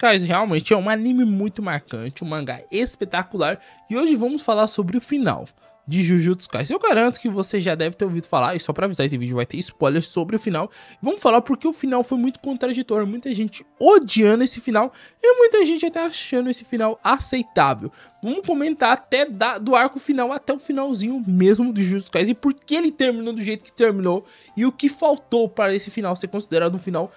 Skies realmente é um anime muito marcante, um mangá espetacular, e hoje vamos falar sobre o final de Jujutsu Kaisen. Eu garanto que você já deve ter ouvido falar, e só pra avisar, esse vídeo vai ter spoilers sobre o final. Vamos falar porque o final foi muito contraditório, muita gente odiando esse final e muita gente até achando esse final aceitável. Vamos comentar até do arco final até o finalzinho mesmo de Jujutsu Kaisen, e por que ele terminou do jeito que terminou e o que faltou para esse final ser considerado um final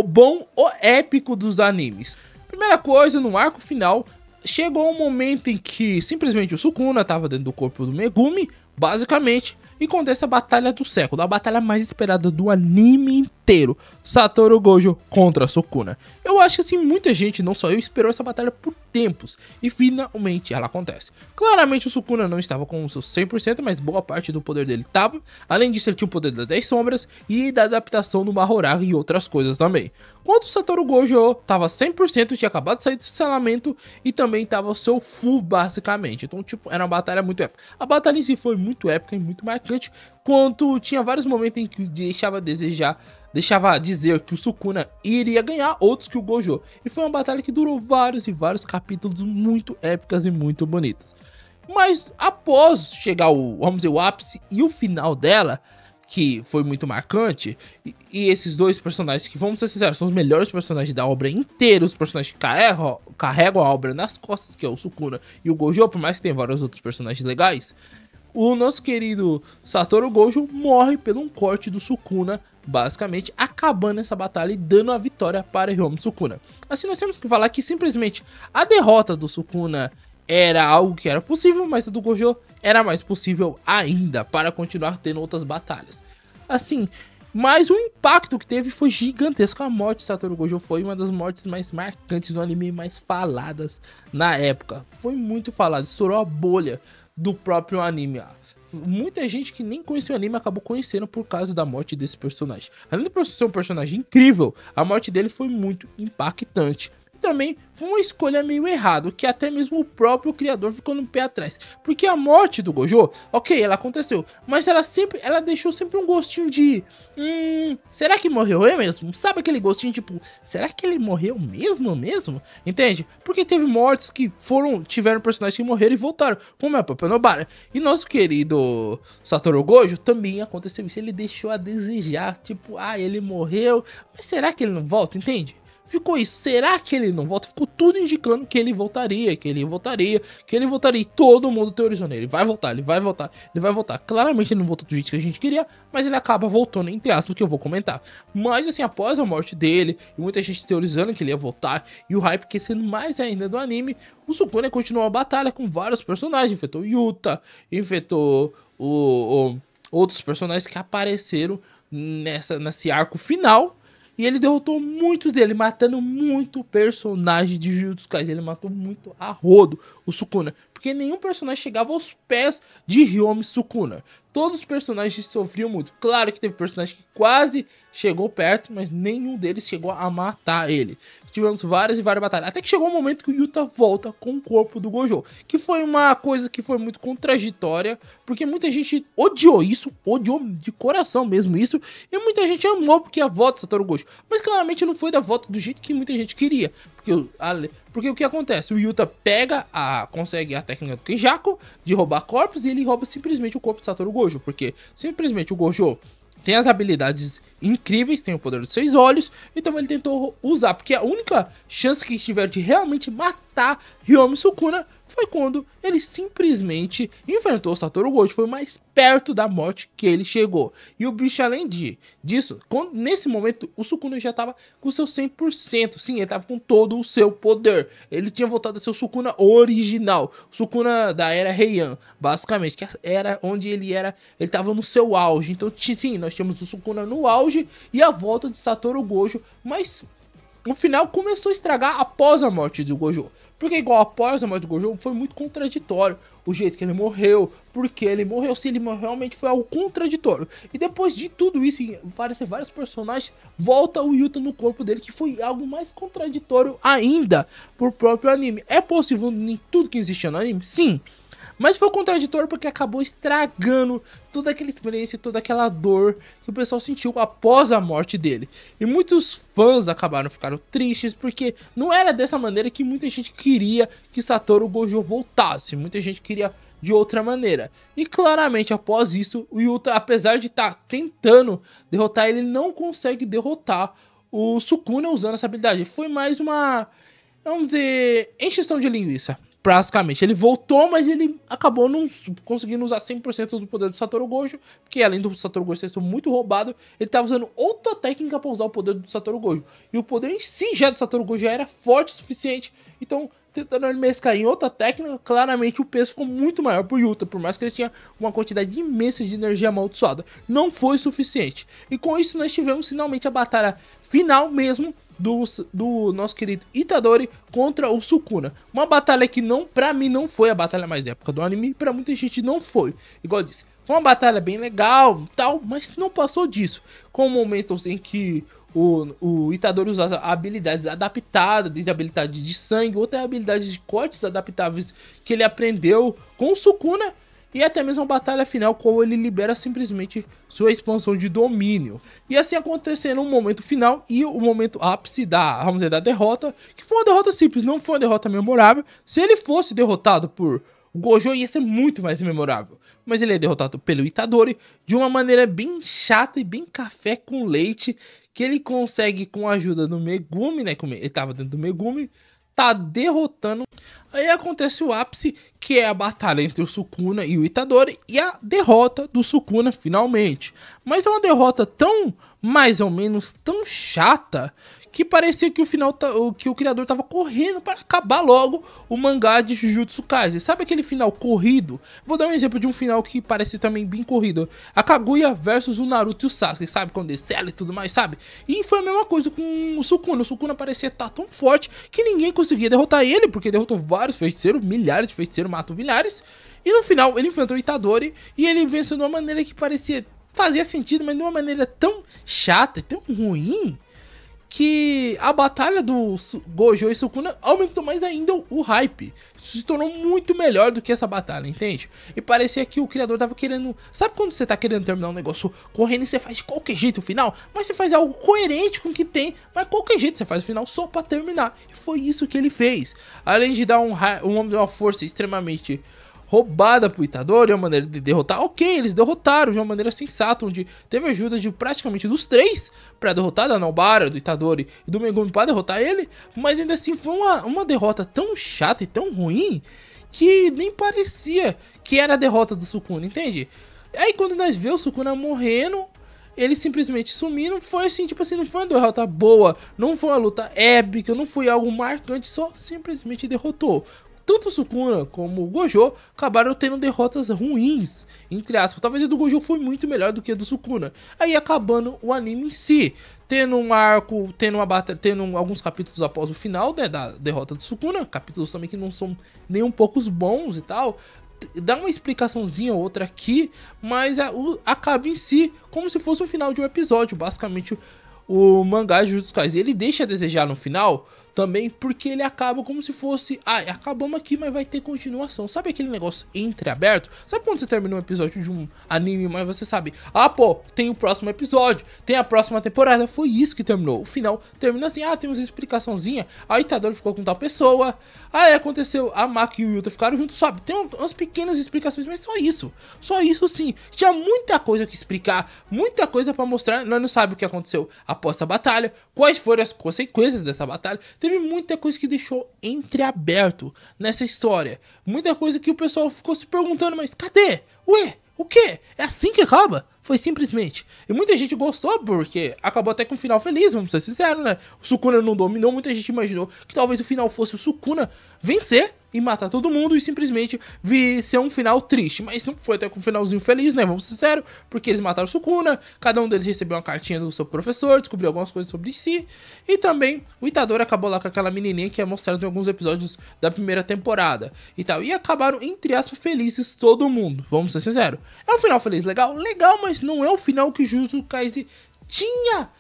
bom ou épico dos animes. Primeira coisa, no arco final, chegou um momento em que simplesmente o Sukuna estava dentro do corpo do Megumi, basicamente, e acontece a batalha do século, a batalha mais esperada do anime inteiro, Satoru Gojo contra Sukuna. Eu acho que assim, muita gente, não só eu, esperou essa batalha por tempos, e finalmente ela acontece. Claramente o Sukuna não estava com o seu 100%, mas boa parte do poder dele estava. Além disso, ele tinha o poder das 10 sombras e da adaptação no Mahoraga e outras coisas também. Enquanto o Satoru Gojo estava 100%, tinha acabado de sair do funcionamento e também estava o seu full basicamente. Então tipo, era uma batalha muito épica. A batalha em si foi muito épica e muito marcante, quanto tinha vários momentos em que deixava a desejar, deixava dizer que o Sukuna iria ganhar, outros que o Gojo. E foi uma batalha que durou vários e vários capítulos muito épicas e muito bonitas. Mas após chegar vamos dizer, o ápice e o final dela, que foi muito marcante, e esses dois personagens que, vamos ser sinceros, são os melhores personagens da obra inteira, os personagens que carregam a obra nas costas, que é o Sukuna e o Gojo, por mais que tenha vários outros personagens legais, o nosso querido Satoru Gojo morre pelo um corte do Sukuna, basicamente acabando essa batalha e dando a vitória para Ryomi Sukuna. Assim, nós temos que falar que simplesmente a derrota do Sukuna era algo que era possível, mas a do Gojo era mais possível ainda para continuar tendo outras batalhas. Assim, mas o impacto que teve foi gigantesco. A morte de Satoru Gojo foi uma das mortes mais marcantes do anime, mais faladas na época. Foi muito falado, estourou a bolha do próprio anime. Muita gente que nem conhecia o anime acabou conhecendo por causa da morte desse personagem. Além de ser um personagem incrível, a morte dele foi muito impactante. Também foi uma escolha meio errada, que até mesmo o próprio criador ficou no pé atrás. Porque a morte do Gojo, ok, ela aconteceu, mas ela deixou sempre um gostinho de... será que morreu mesmo? Sabe aquele gostinho tipo, será que ele morreu mesmo? Entende? Porque teve mortes que tiveram personagens que morreram e voltaram, como é a própria Nobara. E nosso querido Satoru Gojo também aconteceu isso, ele deixou a desejar, tipo, ele morreu, mas será que ele não volta, entende? Ficou isso, será que ele não volta? Ficou tudo indicando que ele voltaria, e todo mundo teorizou nele, ele vai voltar. Claramente ele não voltou do jeito que a gente queria, mas ele acaba voltando, entre aspas, que eu vou comentar. Mas assim, após a morte dele, e muita gente teorizando que ele ia voltar, e o hype crescendo mais ainda do anime, o Sukuna continuou a batalha com vários personagens, infectou Yuta, infectou outros personagens que apareceram nesse arco final. E ele derrotou muitos dele, matando muito personagem de Jujutsu Kaisen. Ele matou muito a rodo o Sukuna, porque nenhum personagem chegava aos pés de Ryomi Sukuna. Todos os personagens sofriam muito. Claro que teve personagem que quase chegou perto, mas nenhum deles chegou a matar ele. Tivemos várias e várias batalhas, até que chegou um momento que o Yuta volta com o corpo do Gojo, que foi uma coisa que foi muito contraditória, porque muita gente odiou isso, odiou de coração mesmo isso, e muita gente amou porque a volta do Satoru Gojo, mas claramente não foi da volta do jeito que muita gente queria, porque o que acontece? O Yuta consegue a técnica do Kenjaku de roubar corpos, e ele rouba simplesmente o corpo do Satoru Gojo, porque simplesmente o Gojo tem as habilidades incríveis, tem o poder dos 6 olhos, então ele tentou usar, porque a única chance que tiver de realmente matar Ryomi Sukuna foi quando ele simplesmente enfrentou o Satoru Gojo, foi mais perto da morte que ele chegou. E o bicho, além disso, nesse momento, o Sukuna já estava com o seu 100%, sim, ele estava com todo o seu poder. Ele tinha voltado a ser o Sukuna original, o Sukuna da era Heian, basicamente, que era onde ele estava no seu auge. Então, sim, nós tínhamos o Sukuna no auge e a volta de Satoru Gojo, mas o final começou a estragar após a morte do Gojo. Porque igual após a morte do Gojo foi muito contraditório o jeito que ele morreu, porque ele morreu, se ele morreu, realmente foi algo contraditório. E depois de tudo isso, aparecer vários personagens, volta o Yuta no corpo dele, que foi algo mais contraditório ainda pro próprio anime. É possível em tudo que existia no anime? Sim. Mas foi contraditório porque acabou estragando toda aquela experiência, toda aquela dor que o pessoal sentiu após a morte dele. E muitos fãs ficaram tristes porque não era dessa maneira que muita gente queria que Satoru Gojo voltasse. Muita gente queria de outra maneira. E claramente após isso, o Yuta, apesar de estar tentando derrotar ele, não consegue derrotar o Sukuna usando essa habilidade. Foi mais uma, vamos dizer, encheção de linguiça. Basicamente, ele voltou, mas ele acabou não conseguindo usar 100% do poder do Satoru Gojo, porque além do Satoru Gojo ser muito roubado, ele estava usando outra técnica para usar o poder do Satoru Gojo. E o poder em si já do Satoru Gojo já era forte o suficiente, então tentando ele mesclar em outra técnica, claramente o peso ficou muito maior pro Yuta, por mais que ele tinha uma quantidade imensa de energia amaldiçoada. Não foi suficiente. E com isso nós tivemos finalmente a batalha final mesmo do nosso querido Itadori contra o Sukuna. Uma batalha que pra mim não foi a batalha mais épica do anime, pra muita gente não foi. Igual eu disse, foi uma batalha bem legal tal, mas não passou disso. Com momentos em que o Itadori usa habilidades adaptadas, desde a habilidade de sangue, outras habilidades de cortes adaptáveis que ele aprendeu com o Sukuna, e até mesmo a batalha final, qual ele libera simplesmente sua expansão de domínio. E assim acontecendo um momento final e o momento ápice vamos dizer, da derrota, que foi uma derrota simples, não foi uma derrota memorável. Se ele fosse derrotado por Gojo, ia ser muito mais memorável. Mas ele é derrotado pelo Itadori de uma maneira bem chata e bem café com leite, que ele consegue, com a ajuda do Megumi, né, como ele estava dentro do Megumi, tá derrotando. Aí acontece o ápice, que é a batalha entre o Sukuna e o Itadori, e a derrota do Sukuna finalmente. Mas é uma derrota tão, mais ou menos, tão chata, que parecia que o criador tava correndo para acabar logo o mangá de Jujutsu Kaisen. Sabe aquele final corrido? Vou dar um exemplo de um final que parece também bem corrido. A Kaguya versus o Naruto e o Sasuke, sabe? Quando descela e tudo mais, sabe? E foi a mesma coisa com o Sukuna. O Sukuna parecia estar tão forte que ninguém conseguia derrotar ele, porque derrotou vários feiticeiros, milhares de feiticeiros, matou milhares. E no final ele enfrentou o Itadori e ele venceu de uma maneira que fazia sentido, mas de uma maneira tão chata e tão ruim, que a batalha do Gojo e Sukuna aumentou mais ainda o hype. Isso se tornou muito melhor do que essa batalha, entende? E parecia que o criador tava querendo... Sabe quando você tá querendo terminar um negócio correndo e você faz de qualquer jeito o final? Mas você faz algo coerente com o que tem, mas qualquer jeito você faz o final só pra terminar. E foi isso que ele fez. Além de dar uma força extremamente roubada pro Itadori, uma maneira de derrotar. Ok, eles derrotaram de uma maneira sensata, onde teve ajuda de praticamente dos três pra derrotar, da Nobara, do Itadori e do Megumi pra derrotar ele, mas ainda assim foi uma derrota tão chata e tão ruim que nem parecia que era a derrota do Sukuna, entende? Aí quando nós vemos o Sukuna morrendo, eles simplesmente sumiram, foi assim, tipo assim, não foi uma derrota boa, não foi uma luta épica, não foi algo marcante, só simplesmente derrotou. Tanto o Sukuna como o Gojo acabaram tendo derrotas ruins, entre aspas. Talvez a do Gojo foi muito melhor do que a do Sukuna. Aí acabando o anime em si, tendo um arco, tendo alguns capítulos após o final, né, da derrota do Sukuna, capítulos também que não são nem um pouco bons e tal. Dá uma explicaçãozinha ou outra aqui, mas acaba em si como se fosse um final de um episódio. Basicamente o mangá de Jujutsu Kaisen, ele deixa a desejar no final também, porque ele acaba como se fosse, acabamos aqui, mas vai ter continuação. Sabe aquele negócio entreaberto? Sabe quando você termina um episódio de um anime, mas você sabe, pô, tem o próximo episódio, tem a próxima temporada. Foi isso que terminou. O final termina assim, tem uma explicaçãozinha. A Itadori ficou com tal pessoa, aí aconteceu, a Maki e o Yuta ficaram juntos, sabe? Tem umas pequenas explicações, mas só isso. Só isso sim. Tinha muita coisa que explicar, muita coisa pra mostrar. Nós não sabemos o que aconteceu após essa batalha, quais foram as consequências dessa batalha. Teve muita coisa que deixou entreaberto nessa história. Muita coisa que o pessoal ficou se perguntando, mas cadê? Ué, o quê? É assim que acaba? Foi simplesmente. E muita gente gostou, porque acabou até com um final feliz, vamos ser sinceros, né? O Sukuna não dominou, muita gente imaginou que talvez o final fosse o Sukuna vencer e matar todo mundo e simplesmente ser um final triste. Mas não foi até com um finalzinho feliz, né? Vamos ser sinceros, porque eles mataram o Sukuna, cada um deles recebeu uma cartinha do seu professor, descobriu algumas coisas sobre si, e também o Itadori acabou lá com aquela menininha que é mostrada em alguns episódios da primeira temporada e tal. E acabaram, entre aspas, felizes todo mundo, vamos ser sinceros. É um final feliz, legal? Legal, mas não é o final que Jujutsu Kaisen tinha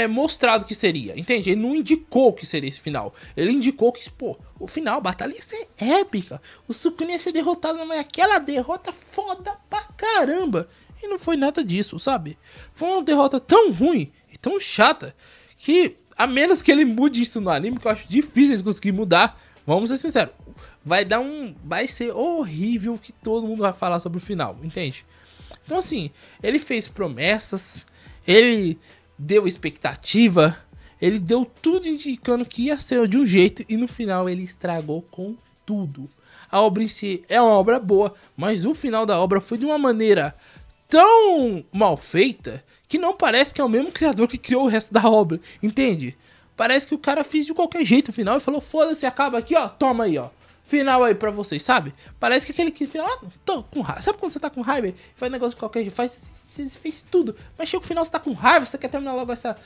mostrado que seria, entende? Ele não indicou que seria esse final. Ele indicou que, pô, o final, a batalha ia ser épica. O Sukuna ia ser derrotado, mas aquela derrota foda pra caramba. E não foi nada disso, sabe? Foi uma derrota tão ruim e tão chata que, a menos que ele mude isso no anime, que eu acho difícil eles conseguirem mudar, vamos ser sinceros, vai ser horrível que todo mundo vai falar sobre o final, entende? Então assim, ele fez promessas, ele deu expectativa, ele deu tudo indicando que ia ser de um jeito e no final ele estragou com tudo. A obra em si é uma obra boa, mas o final da obra foi de uma maneira tão mal feita que não parece que é o mesmo criador que criou o resto da obra, entende? Parece que o cara fez de qualquer jeito o final e falou, foda-se, acaba aqui, ó, toma aí, ó. Final aí pra vocês, sabe? Parece que aquele que final, tô com raiva. Sabe quando você tá com raiva e faz negócio de qualquer jeito, você fez tudo, mas chega no final você tá com raiva, você quer terminar logo essa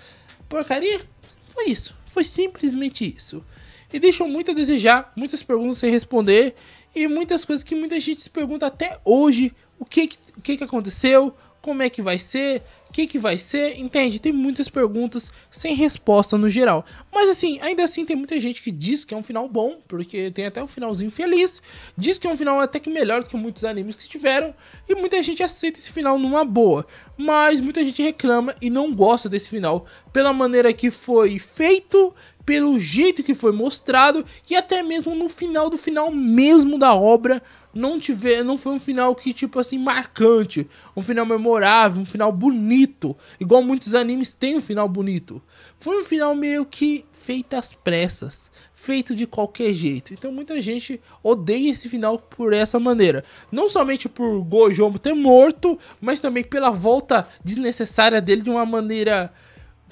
porcaria? Foi isso, foi simplesmente isso. E deixou muito a desejar, muitas perguntas sem responder e muitas coisas que muita gente se pergunta até hoje, o que aconteceu, como é que vai ser, o que vai ser, entende? Tem muitas perguntas sem resposta no geral. Mas assim, ainda assim tem muita gente que diz que é um final bom, porque tem até um finalzinho feliz. Diz que é um final até que melhor do que muitos animes que tiveram. E muita gente aceita esse final numa boa. Mas muita gente reclama e não gosta desse final pela maneira que foi feito, pelo jeito que foi mostrado e até mesmo no final do final mesmo da obra. Não foi um final que, tipo assim, marcante, um final memorável, um final bonito, igual muitos animes têm um final bonito. Foi um final meio que feito às pressas, feito de qualquer jeito. Então muita gente odeia esse final por essa maneira. Não somente por Gojo ter morto, mas também pela volta desnecessária dele de uma maneira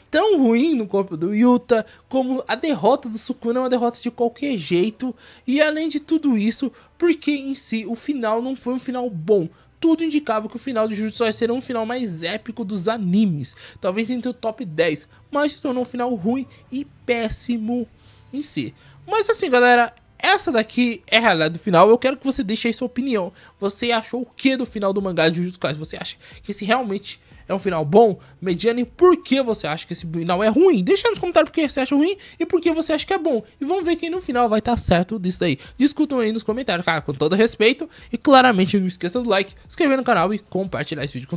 tão ruim no corpo do Yuta, como a derrota do Sukuna é uma derrota de qualquer jeito, e além de tudo isso, porque em si o final não foi um final bom. Tudo indicava que o final de Jujutsu seria um final mais épico dos animes, talvez entre o top 10, mas se tornou um final ruim e péssimo em si. Mas assim, galera, essa daqui é a realidade do final. Eu quero que você deixe aí sua opinião. Você achou o que do final do mangá de Jujutsu Kaisen? Você acha que esse realmente é um final bom, mediano, e por que você acha que esse final é ruim? Deixa nos comentários por que você acha ruim e por que você acha que é bom. E vamos ver quem no final vai estar certo disso daí. Discutam aí nos comentários, cara, com todo respeito. E claramente não esqueça do like, se inscrever no canal e compartilhar esse vídeo com